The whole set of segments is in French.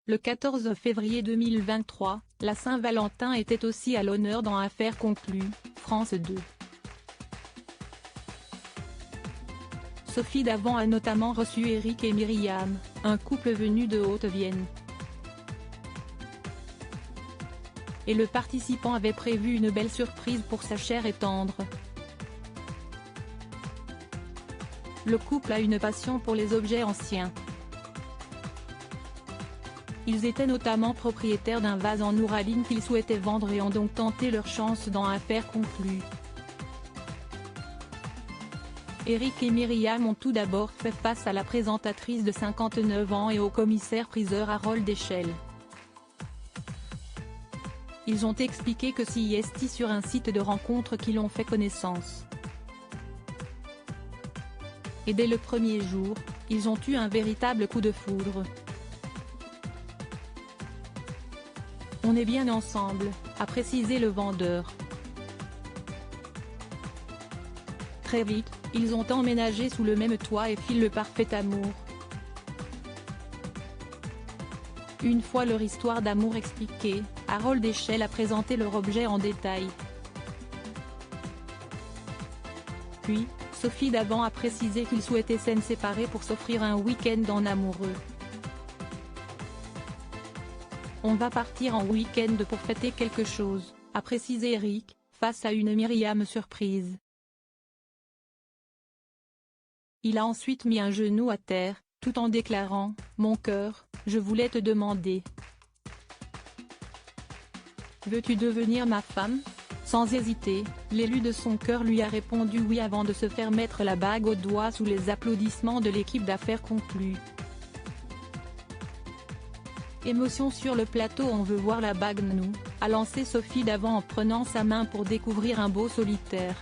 Le 14 février 2023, la Saint-Valentin était aussi à l'honneur dans Affaires conclues, France 2. Sophie Davant a notamment reçu Eric et Myriam, un couple venu de Haute-Vienne. Et le participant avait prévu une belle surprise pour sa chère et tendre. Le couple a une passion pour les objets anciens. Ils étaient notamment propriétaires d'un vase en ouraline qu'ils souhaitaient vendre et ont donc tenté leur chance dans Affaires conclues. Eric et Myriam ont tout d'abord fait face à la présentatrice de 59 ans et au commissaire-priseur Harold Eschel. Ils ont expliqué que c'était sur un site de rencontre qu'ils ont fait connaissance. Et dès le premier jour, ils ont eu un véritable coup de foudre. On est bien ensemble, a précisé le vendeur. Très vite, ils ont emménagé sous le même toit et filent le parfait amour. Une fois leur histoire d'amour expliquée, Harold Eschel a présenté leur objet en détail. Puis, Sophie Davant a précisé qu'ils souhaitaient s'en séparer pour s'offrir un week-end en amoureux. On va partir en week-end pour fêter quelque chose, a précisé Eric, face à une Myriam surprise. Il a ensuite mis un genou à terre, tout en déclarant « Mon cœur, je voulais te demander. Veux-tu devenir ma femme ?» Sans hésiter, l'élu de son cœur lui a répondu oui avant de se faire mettre la bague au doigt sous les applaudissements de l'équipe d'Affaires conclues. Émotion sur le plateau, on veut voir la bague nous, a lancé Sophie Davant en prenant sa main pour découvrir un beau solitaire.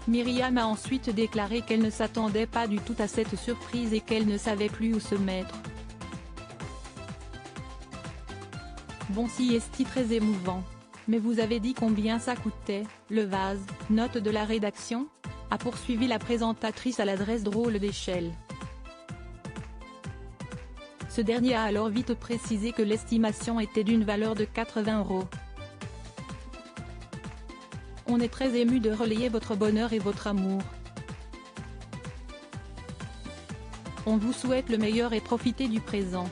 Myriam a ensuite déclaré qu'elle ne s'attendait pas du tout à cette surprise et qu'elle ne savait plus où se mettre. Bon, c'était très émouvant. Mais vous avez dit combien ça coûtait, le vase, note de la rédaction, a poursuivi la présentatrice à l'adresse drôle d'Eschel. Ce dernier a alors vite précisé que l'estimation était d'une valeur de 80 €. On est très ému de relayer votre bonheur et votre amour. On vous souhaite le meilleur et profitez du présent.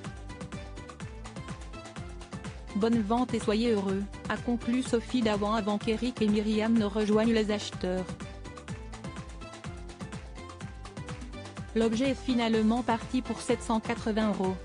Bonne vente et soyez heureux, a conclu Sophie Davant avant qu'Eric et Myriam ne rejoignent les acheteurs. L'objet est finalement parti pour 780 €.